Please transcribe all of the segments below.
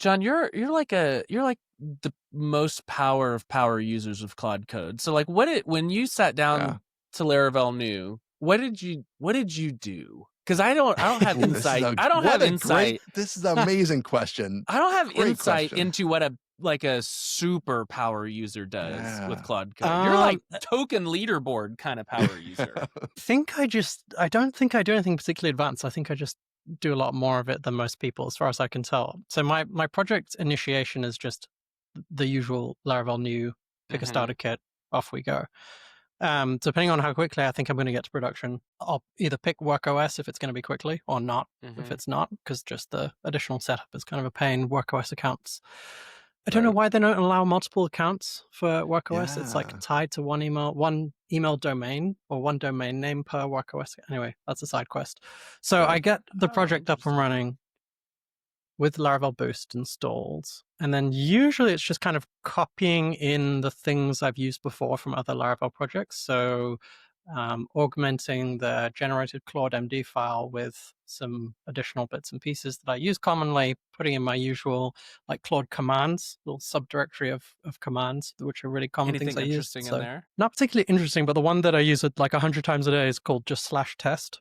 John, you're like the most power of power users of Claude Code. So like when you sat Yeah. down to Laravel new, what did you do? Because I don't have Ooh, this is insight. I don't have insight. this is an amazing question. I don't have Great insight question. into what a super power user does with Yeah. Claude Code. You're like I token leaderboard kind of power user. I don't think I do anything particularly advanced. I think I just do a lot more of it than most people, as far as I can tell. So my project initiation is just the usual Laravel new, pick a starter kit, off we go. Depending on how quickly I think I'm going to get to production, I'll either pick Work OS if it's going to be quickly or not if it's not, because just the additional setup is kind of a pain. Work OS accounts. I don't know Right. why they don't allow multiple accounts for Work OS. It's like Yeah. tied to one email domain or one domain name per Work OS. Anyway, that's a side quest. So Right. I get the project up and Interesting. running with Laravel Boost installed. And then usually it's just kind of copying in the things I've used before from other Laravel projects. So augmenting the generated Claude MD file with some additional bits and pieces that I use commonly, putting in my usual like Claude commands, little subdirectory of commands, which are really common Anything things I use. interesting in So there? not particularly interesting, but the one that I use it like 100 times a day is called just /test.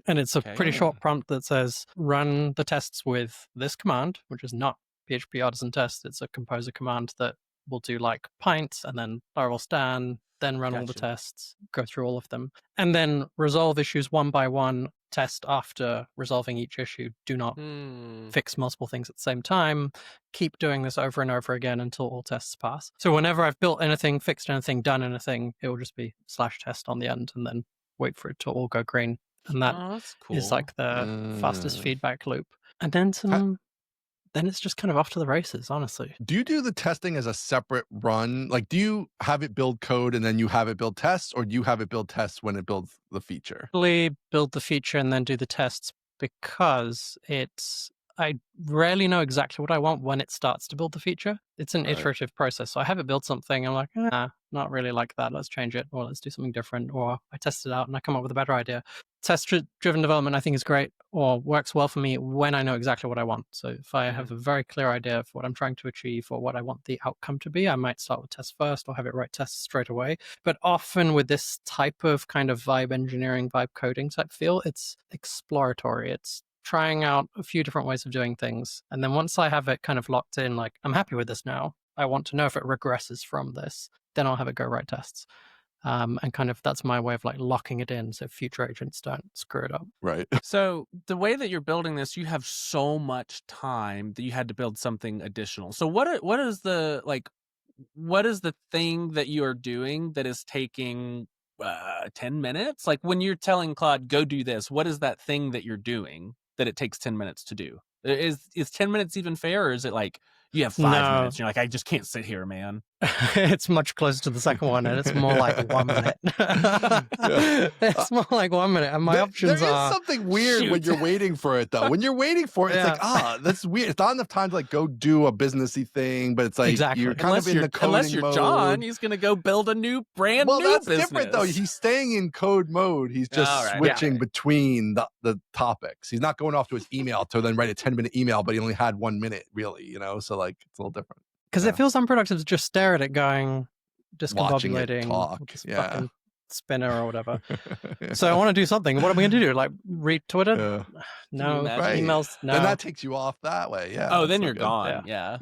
And it's a Okay. pretty short prompt that says, run the tests with this command, which is not PHP artisan test. It's a composer command that will do like pints and then Laravel stan, then run all the Gotcha. tests, go through all of them, and then resolve issues one by one, test after resolving each issue. Do not fix multiple things at the same time. Keep doing this over and over again until all tests pass. So whenever I've built anything, fixed anything, done anything, it will just be /test on the end and then wait for it to all go green. And that that's cool. is like the fastest feedback loop. And then then it's just kind of off to the races, honestly. Do you do the testing as a separate run? Like, do you have it build code and then you have it build tests, or do you have it build tests when it builds the feature? Build the feature and then do the tests, because I rarely know exactly what I want when it starts to build the feature. It's an iterative process. So I have it build something. I'm like, not really like that. Let's change it, or let's do something different. Or I test it out and I come up with a better idea. Test-driven development, I think, is great, or works well for me when I know exactly what I want. So if I have a very clear idea of what I'm trying to achieve or what I want the outcome to be, I might start with tests first or have it write tests straight away. But often with this type of kind of vibe engineering, vibe coding type feel, it's exploratory. It's trying out a few different ways of doing things. And then once I have it kind of locked in, like, I'm happy with this now, I want to know if it regresses from this, then I'll have it go write tests. And kind of that's my way of like locking it in so future agents don't screw it up. Right. So the way that you're building this, you have so much time that you had to build something additional. So what is the thing that you are doing that is taking 10 minutes? Like when you're telling Claude, go do this, what is that thing that you're doing that it takes 10 minutes to do? Is 10 minutes even fair, or is it like you have 5 minutes and you're like, I just can't sit here, man? It's much closer to the second one, and it's more like 1 minute. It's more like 1 minute, and my options there are... is something weird when you're waiting for it, though. When you're waiting for it, it's like, that's weird. It's not enough time to like go do a businessy thing, but it's like you're kind of in the coding unless you're mode. John, he's going to go build a new brand new that's business. different, though. He's staying in code mode. He's just switching between the topics. He's not going off to his email to then write a 10-minute email, but he only had 1 minute, really, so like it's a little different. Because it feels unproductive to just stare at it going, discombobulating with this fucking spinner or whatever. So I want to do something. What are we going to do? Like read Twitter? No. Emails? No. Then that takes you off that way. Yeah. Oh, then you're gone. Yeah.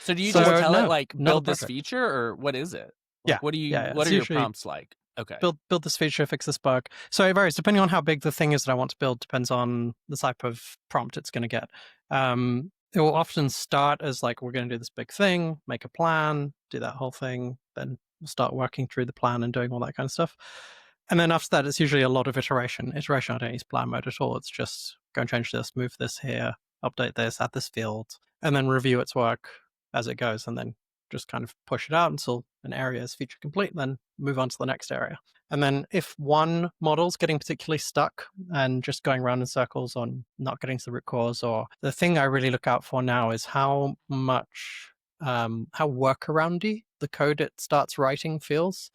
So do you just tell it like build this feature, or what is it? Like, what do you? What are your prompts like? Okay. Build this feature, fix this bug. So it varies depending on how big the thing is that I want to build. Depends on the type of prompt it's going to get. It will often start as like, we're going to do this big thing, make a plan, do that whole thing. Then we'll start working through the plan and doing all that kind of stuff. And then after that, it's usually a lot of iteration. I don't use plan mode at all. It's just go and change this, move this here, update this, add this field, and then review its work as it goes, and then just kind of push it out until an area is feature complete, then move on to the next area. And then if one model's getting particularly stuck and just going around in circles on not getting to the root cause, or the thing I really look out for now is how much, how workaroundy the code it starts writing feels.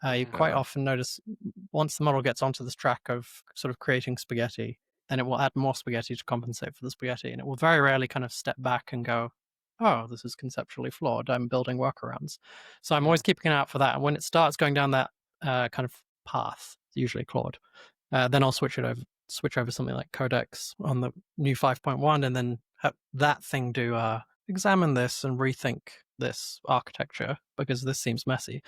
You quite often notice once the model gets onto this track of sort of creating spaghetti, then it will add more spaghetti to compensate for the spaghetti. And it will very rarely kind of step back and go, oh, this is conceptually flawed. I'm building workarounds. So I'm always keeping an eye out for that. And when it starts going down that kind of path, usually Claude, then I'll switch over something like Codex on the new 5.1, and then have that thing do examine this and rethink this architecture because this seems messy.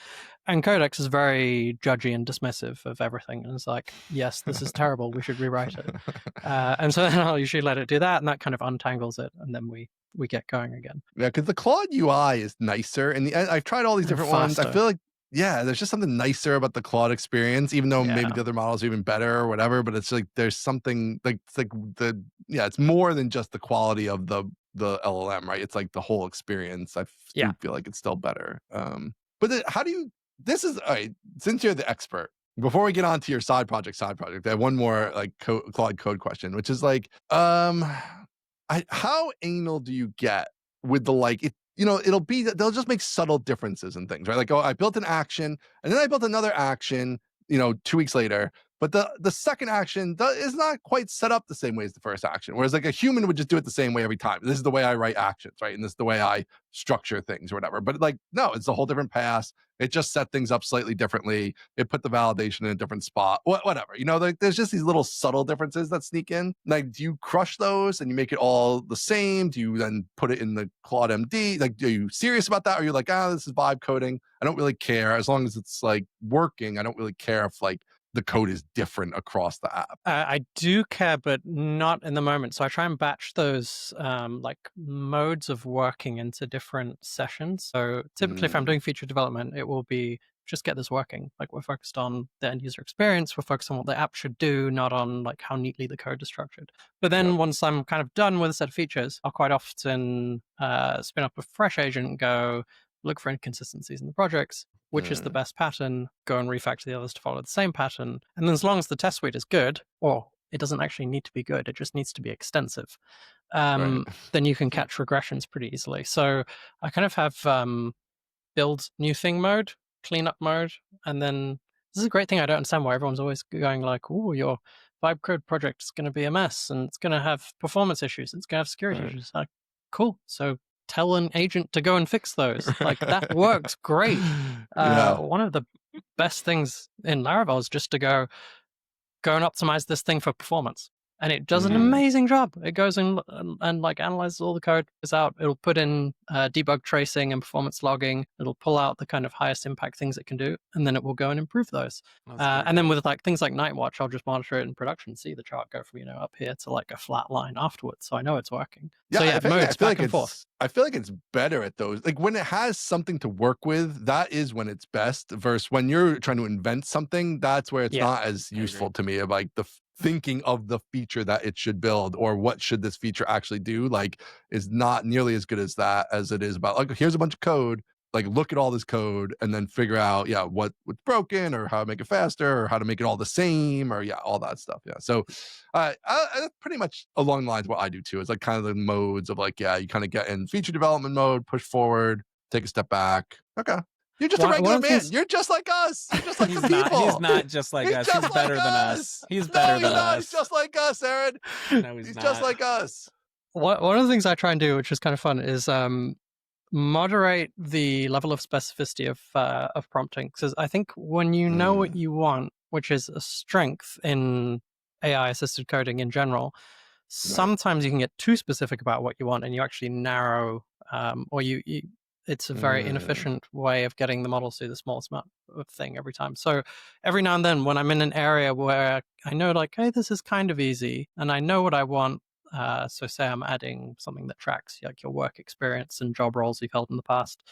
And Codex is very judgy and dismissive of everything, and it's like, yes, this is terrible, we should rewrite it. And so then I'll usually let it do that, and that kind of untangles it, and then we get going again. Yeah, because the Claude UI is nicer, and I've tried all these different ones. I feel like, yeah, there's just something nicer about the Claude experience, even though maybe the other models are even better or whatever. But it's like there's something like it's more than just the quality of the LLM, right? It's like the whole experience. I do feel like it's still better. But how do you? This is all right, since you're the expert. Before we get on to your side project, I have one more like Claude Code question, which is like, how anal do you get with the like it? They'll just make subtle differences in things, right? Like, oh, I built an action and then I built another action, 2 weeks later, but the second action is not quite set up the same way as the first action. Whereas like a human would just do it the same way every time. This is the way I write actions, right? And this is the way I structure things or whatever. But like, no, it's a whole different pass. It just set things up slightly differently. It put the validation in a different spot, whatever. Like there's just these little subtle differences that sneak in. Like, do you crush those and you make it all the same? Do you then put it in the Claude MD? Like, are you serious about that? Or you're like, this is vibe coding. I don't really care. As long as it's like working, I don't really care if like the code is different across the app. I do care, but not in the moment. So I try and batch those like modes of working into different sessions. So typically if I'm doing feature development, it will be just get this working. Like we're focused on the end user experience. We're focused on what the app should do, not on like how neatly the code is structured. But then once I'm kind of done with a set of features, I'll quite often spin up a fresh agent and go look for inconsistencies in the projects, which is the best pattern, go and refactor the others to follow the same pattern. And then as long as the test suite is good, or it doesn't actually need to be good, it just needs to be extensive, then you can catch regressions pretty easily. So I kind of have build new thing mode, cleanup mode, and then this is a great thing. I don't understand why everyone's always going like, oh, your vibe code project is going to be a mess, and it's going to have performance issues, it's going to have security issues. Like, cool. So tell an agent to go and fix those. Like that works great. One of the best things in Laravel is just to go and optimize this thing for performance. And it does an amazing job. It goes in and like analyzes all the code, is out. It'll put in debug tracing and performance logging. It'll pull out the kind of highest impact things it can do, and then it will go and improve those. And then with like things like Nightwatch, I'll just monitor it in production, see the chart go from up here to like a flat line afterwards, so I know it's working. Yeah, so modes back and forth. I feel like it's better at those. Like when it has something to work with, that is when it's best. Versus when you're trying to invent something, that's where it's not as useful to me. Of like the thinking of the feature that it should build or what should this feature actually do, like is not nearly as good as that as it is about like here's a bunch of code, like look at all this code and then figure out what's broken or how to make it faster or how to make it all the same or all that stuff. So I pretty much along the lines of what I do too. It's like kind of the modes of like you kind of get in feature development mode, push forward, take a step back. Okay. You're just a regular man. You're just like us. You're just like the people. He's not just like us. He's better than us. He's better than us. He's just like us, Aaron. No, he's just like us. One of the things I try and do, which is kind of fun, is moderate the level of specificity of prompting. Because I think when you know what you want, which is a strength in AI-assisted coding in general, sometimes you can get too specific about what you want, and you actually narrow, or you it's a very inefficient way of getting the models to do the smallest amount of thing every time. So every now and then when I'm in an area where I know like, hey, this is kind of easy and I know what I want. So say I'm adding something that tracks like your work experience and job roles you've held in the past.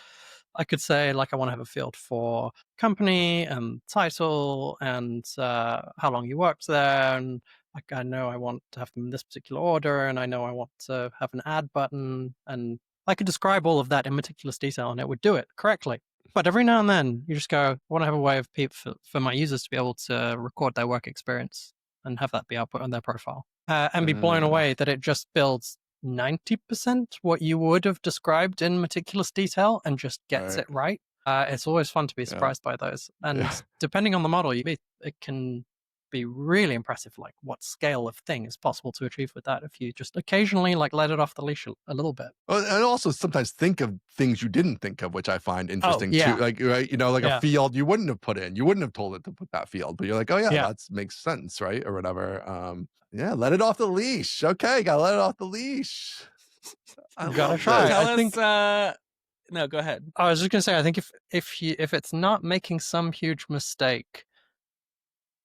I could say like, I want to have a field for company and title and how long you worked there. And like, I know I want to have them in this particular order. And I know I want to have an add button, and I could describe all of that in meticulous detail and it would do it correctly. But every now and then you just go, I want to have a way of for my users to be able to record their work experience and have that be output on their profile and be blown away that it just builds 90% what you would have described in meticulous detail and just gets it right. It's always fun to be surprised by those. And depending on the model, it can be really impressive, like what scale of thing is possible to achieve with that if you just occasionally like let it off the leash a little bit. Well, and also sometimes think of things you didn't think of, which I find interesting yeah. too. Like, right, like Yeah. a field you wouldn't have put in. You wouldn't have told it to put that field, but you're like, oh yeah, Yeah. that makes sense, right? Or whatever. Yeah, let it off the leash. Okay, gotta let it off the leash. I Gotta love try. this. Tell I us. think- No, go ahead. I was just gonna say, I think if it's not making some huge mistake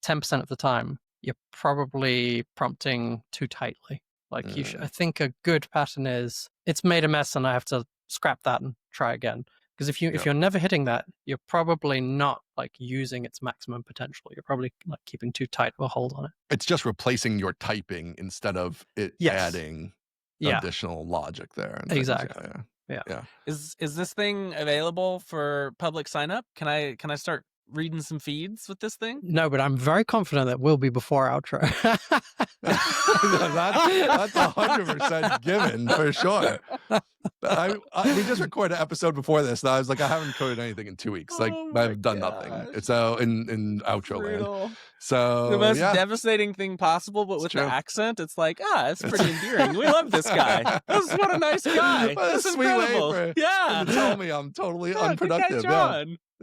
10% of the time, you're probably prompting too tightly. Like I think a good pattern is it's made a mess and I have to scrap that and try again. Because if Yep. you're never hitting that, you're probably not like using its maximum potential. You're probably like keeping too tight of a hold on it. It's just replacing your typing instead of it Yes. adding Yeah. additional logic there. And things. Exactly. Yeah. Is this thing available for public sign up? Can I start reading some feeds with this thing? No, but I'm very confident that will be before outro. That's 100% given for sure. We just recorded an episode before this, and I was like, I haven't coded anything in 2 weeks. Like, Oh I've done my nothing. gosh. So in outro land. Brutal. So The most yeah. devastating thing possible, but with true. the accent, it's like, it's pretty endearing. We love this guy. What a nice guy. What a That's sweet way incredible. for Yeah. him to tell me I'm totally Yeah, good guy unproductive. Yeah. John.